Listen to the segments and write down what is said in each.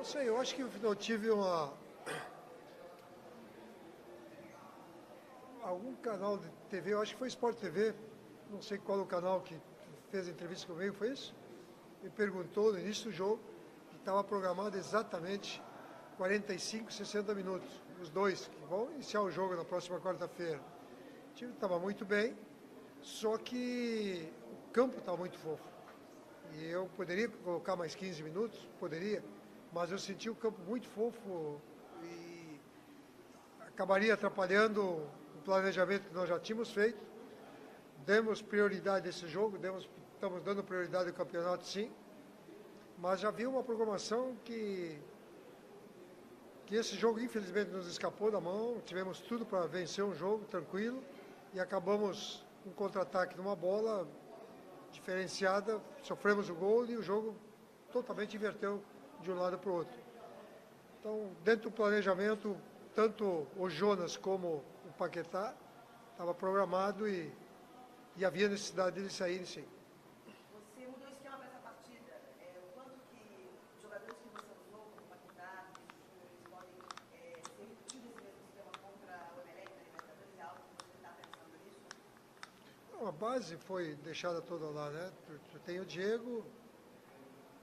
sei, eu acho que eu tive algum canal de TV, eu acho que foi Sport TV, não sei qual o canal que fez a entrevista comigo, foi isso? Me perguntou no início do jogo, que estava programado exatamente 45, 60 minutos, os dois, que vão iniciar o jogo na próxima quarta-feira. O time estava muito bem, só que o campo estava muito fofo. E eu poderia colocar mais 15 minutos, poderia, mas eu senti o campo muito fofo e acabaria atrapalhando o planejamento que nós já tínhamos feito. Demos prioridade a esse jogo, estamos dando prioridade ao campeonato, sim, mas já havia uma programação que esse jogo, infelizmente, nos escapou da mão. Tivemos tudo para vencer um jogo tranquilo e acabamos um contra-ataque numa bola diferenciada, sofremos o gol e o jogo totalmente inverteu de um lado para o outro. Então, dentro do planejamento, tanto o Jonas como o Paquetá estava programado e havia necessidade deles saírem, sim. Você mudou o esquema para essa partida. O quanto que os jogadores que você usou, como o Paquetá, eles podem ser repetidos esse mesmo esquema contra o Emelec na Libertadores? É algo que você está pensando nisso? A base foi deixada toda lá, né? Tem o Diego,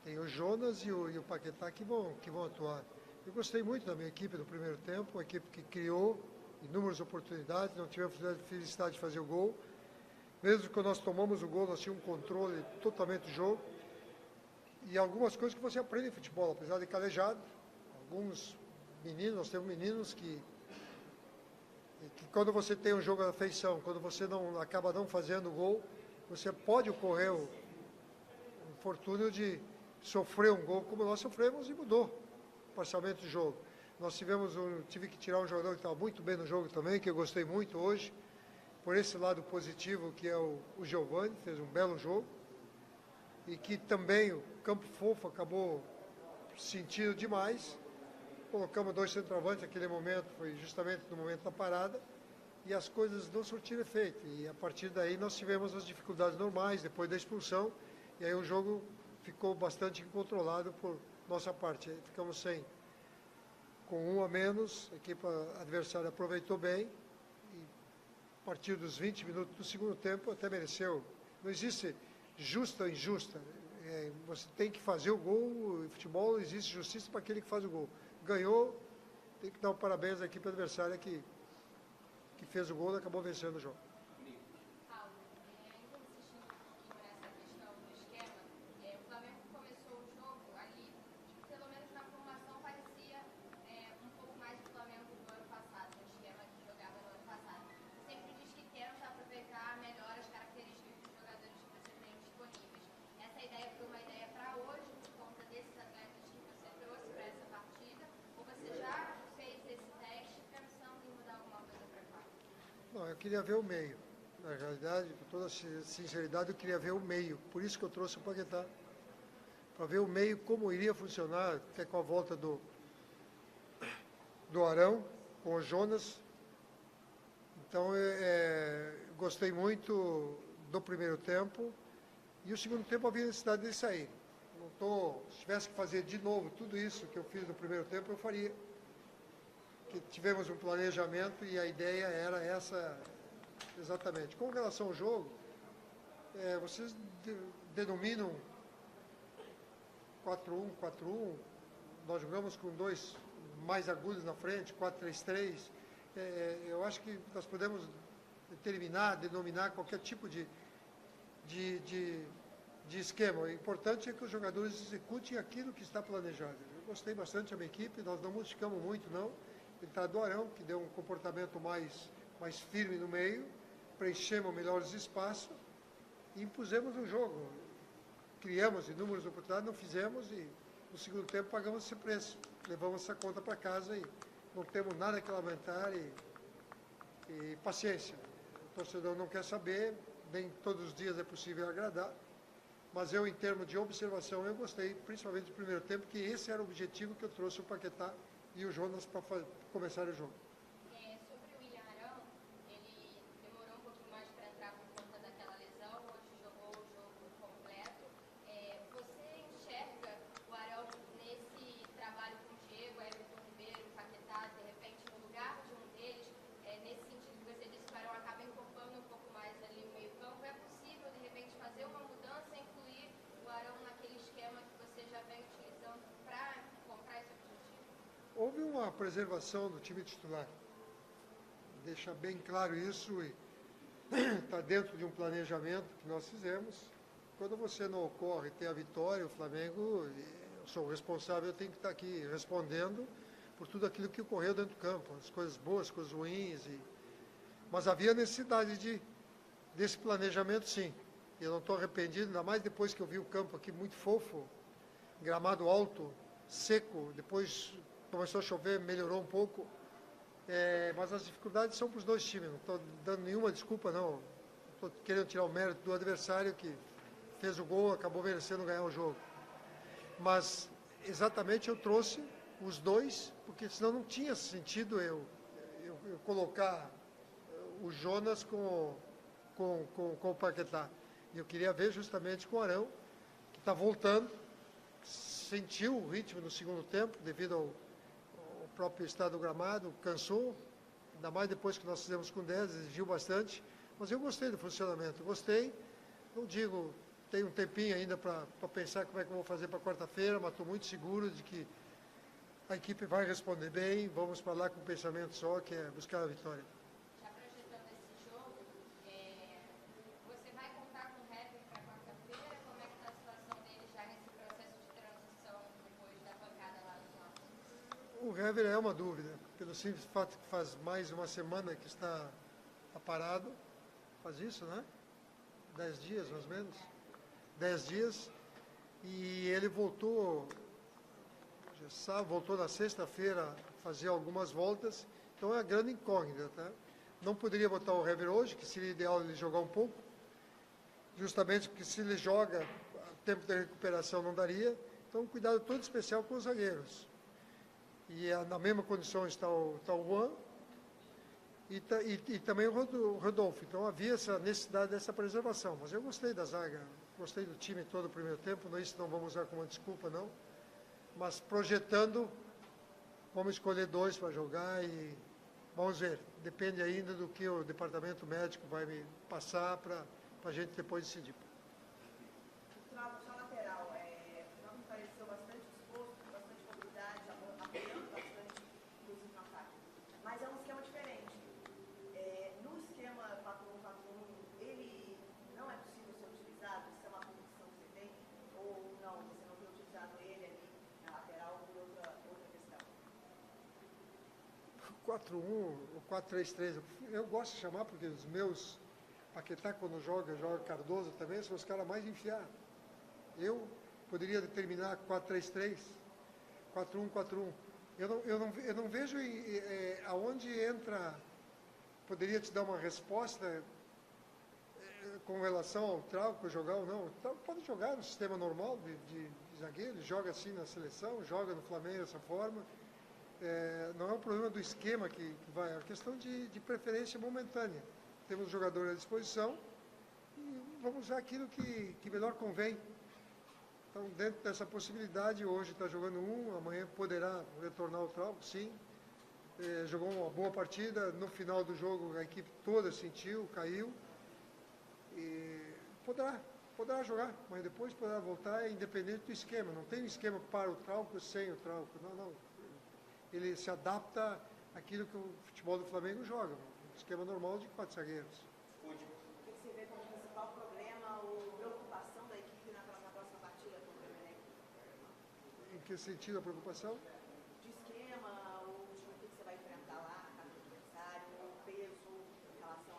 tem o Jonas e o Paquetá que vão atuar. Eu gostei muito da minha equipe no primeiro tempo, uma equipe que criou inúmeras oportunidades, não tivemos felicidade de fazer o gol. Mesmo quando nós tomamos o gol, nós tínhamos um controle totalmente do jogo. E algumas coisas que você aprende em futebol, apesar de calejado. Alguns meninos, nós temos meninos que quando você tem um jogo à feição, quando você acaba não fazendo o gol, você pode ocorrer o infortúnio de sofrer um gol como nós sofremos e mudou o parcialmente do jogo. Nós tive que tirar um jogador que estava muito bem no jogo também, que eu gostei muito hoje, por esse lado positivo que é o Giovani, fez um belo jogo, e que também o campo fofo acabou sentindo demais. Colocamos dois centroavantes naquele momento, foi justamente no momento da parada, e as coisas não surtiram efeito. E a partir daí nós tivemos as dificuldades normais, depois da expulsão, e aí o jogo ficou bastante incontrolado por nossa parte. Aí ficamos com um a menos, a equipe adversária aproveitou bem, e a partir dos 20 minutos do segundo tempo até mereceu. Não existe justa ou injusta. Você tem que fazer o gol, em futebol existe justiça para aquele que faz o gol. Ganhou, tem que dar um parabéns à equipe adversária que fez o gol e acabou vencendo o jogo. Paulo, ainda insistindo um pouquinho nessa questão do esquema, o Flamengo começou o jogo ali, pelo menos na formação parecia um pouco mais do Flamengo do ano passado, no esquema que jogava no ano passado. Sempre diz que tenta aproveitar melhor as características dos jogadores que você tem disponíveis. Essa ideia foi uma ideia para hoje, por conta desses atletas que você trouxe para essa partida, ou você já fez esse teste pensando em mudar alguma coisa para cá? Não, eu queria ver o meio. Na realidade, com toda sinceridade, eu queria ver o meio. Por isso que eu trouxe o Paquetá. Para ver o meio, como iria funcionar, até com a volta do Arão, com o Jonas. Então, gostei muito do primeiro tempo. E o segundo tempo havia necessidade de sair. Se tivesse que fazer de novo tudo isso que eu fiz no primeiro tempo, eu faria. Que tivemos um planejamento e a ideia era essa exatamente. Com relação ao jogo, vocês denominam 4-1, 4-1, nós jogamos com dois mais agudos na frente, 4-3-3. Eu acho que nós podemos denominar qualquer tipo de esquema. O importante é que os jogadores executem aquilo que está planejado. Eu gostei bastante da minha equipe, nós não modificamos muito, não. Entrada do Arão, que deu um comportamento mais firme no meio, preenchemos melhores espaços e impusemos o jogo. Criamos inúmeras oportunidades, não fizemos e no segundo tempo pagamos esse preço. Levamos essa conta para casa e não temos nada que lamentar e paciência. O torcedor não quer saber, nem todos os dias é possível agradar, mas eu, em termos de observação, eu gostei, principalmente do primeiro tempo, que esse era o objetivo que eu trouxe o Paquetá e o Jonas para começar o jogo. Sobre o William Arão, ele demorou um pouquinho mais para entrar por conta daquela lesão, hoje jogou o jogo completo. Você enxerga o Arão nesse trabalho uma preservação do time titular. Deixar bem claro isso e está dentro de um planejamento que nós fizemos. Quando você não ocorre, tem a vitória, o Flamengo, eu sou o responsável, eu tenho que estar aqui respondendo por tudo aquilo que ocorreu dentro do campo, as coisas boas, as coisas ruins. Mas havia necessidade desse planejamento, sim. Eu não estou arrependido, ainda mais depois que eu vi o campo aqui muito fofo, gramado alto, seco, depois começou a chover, melhorou um pouco. Mas as dificuldades são para os dois times, não estou dando nenhuma desculpa, não. Estou querendo tirar o mérito do adversário que fez o gol, acabou merecendo ganhar o jogo. Mas, exatamente, eu trouxe os dois, porque senão não tinha sentido eu colocar o Jonas com o Paquetá. E eu queria ver justamente com o Arão, que está voltando, sentiu o ritmo no segundo tempo, devido ao próprio estado do gramado, cansou, ainda mais depois que nós fizemos com 10, exigiu bastante, mas eu gostei do funcionamento, gostei, não digo, tem um tempinho ainda para pensar como é que eu vou fazer para quarta-feira, mas estou muito seguro de que a equipe vai responder bem, vamos para lá com um pensamento só, que é buscar a vitória. Já projetando esse jogo, você vai contar com o Hever para quarta-feira? Como é que está a situação dele já nesse processo de transição depois da pancada lá no final? O Hever é uma dúvida, pelo simples fato que faz mais de uma semana que está parado, faz isso, né? 10 dias, mais ou menos. 10 dias, e ele voltou na sexta-feira a fazer algumas voltas, então é a grande incógnita, tá? Não poderia botar o Hever hoje, que seria ideal ele jogar um pouco, justamente porque se ele joga, tempo de recuperação não daria, então um cuidado todo especial com os zagueiros. E na mesma condição está o Juan e também o Rodolfo, então havia essa necessidade dessa preservação, mas eu gostei da zaga, gostei do time todo o primeiro tempo, isso não vamos usar como uma desculpa, não. Mas projetando, vamos escolher 2 para jogar e vamos ver. Depende ainda do que o departamento médico vai me passar para a gente depois decidir. Só lateral, o Flamengo pareceu bastante disposto, bastante mobilidade, apoiando bastante, inclusive no ataque. Mas é um esquema diferente. No esquema 4-1-4-1, ele não é possível ser utilizado? Isso é uma condição que você tem? Ou não, você não tem utilizado ele ali na lateral por outra questão? 4-1, o 4-3-3, eu gosto de chamar porque os meus Paquetá, quando joga Cardoso também, são os caras mais enfiados. Eu poderia determinar 4-3-3, 4-1-4-1. Eu não vejo aonde entra, poderia te dar uma resposta com relação ao Trauco, jogar ou não. Então, pode jogar no sistema normal de zagueiro, joga assim na seleção, joga no Flamengo dessa forma. Não é um problema do esquema que vai, é uma questão de preferência momentânea. Temos jogadores à disposição e vamos usar aquilo que melhor convém. Então, dentro dessa possibilidade, hoje está jogando amanhã poderá retornar o Trauco, sim. Jogou uma boa partida, no final do jogo a equipe toda sentiu, caiu. E poderá jogar, mas depois poderá voltar, independente do esquema. Não tem um esquema para o Trauco sem o Trauco. Não. Ele se adapta àquilo que o futebol do Flamengo joga. Um esquema normal de 4 zagueiros. O que você vê como principal problema ou preocupação da equipe na próxima partida contra o Emelec? Em que sentido a preocupação? De esquema, ou de o que você vai enfrentar lá na casa do adversário, ou peso em relação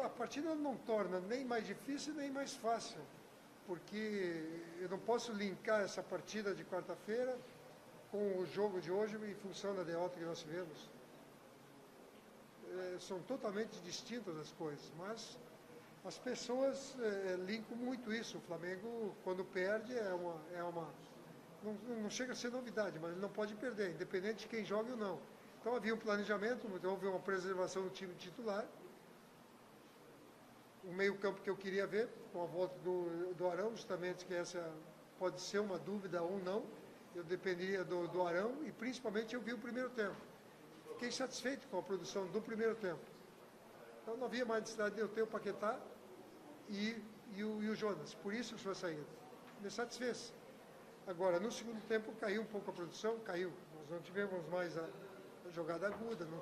a partida não torna nem mais difícil nem mais fácil, porque eu não posso linkar essa partida de quarta-feira com o jogo de hoje em função da derrota que nós tivemos. São totalmente distintas as coisas, mas as pessoas linkam muito isso. O Flamengo, quando perde, não chega a ser novidade, mas ele não pode perder, independente de quem joga ou não. Então havia um planejamento, então houve uma preservação do time titular, o meio-campo que eu queria ver, com a volta do Arão, justamente que essa pode ser uma dúvida ou não. Eu dependeria do Arão e principalmente eu vi o primeiro tempo. Fiquei satisfeito com a produção do primeiro tempo. Então não havia mais necessidade de eu ter o Paquetá e o Jonas. Por isso que sua saída. Me satisfez. Agora, no segundo tempo caiu um pouco a produção, caiu. não tivemos mais a jogada aguda, não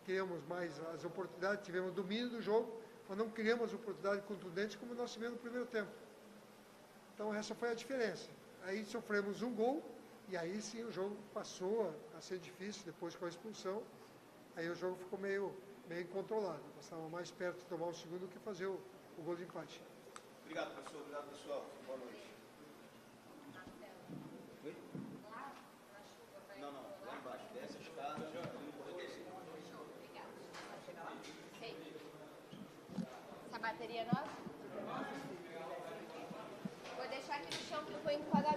criamos mais as oportunidades, tivemos domínio do jogo, mas não criamos as oportunidades contundentes como nós tivemos no primeiro tempo. Então essa foi a diferença. Aí sofremos um gol, e aí sim o jogo passou a ser difícil, depois com a expulsão, aí o jogo ficou meio incontrolado. Nós estávamos mais perto de tomar o segundo do que fazer o gol de empate. Obrigado, professor. Obrigado, pessoal. Boa noite. Oi? Lá na chuva, vai. Não, lá embaixo. Desce a escada, já no corredor. Show, obrigada. Sei. Essa bateria é nossa? Vou deixar aqui no chão que eu vou enquadrar.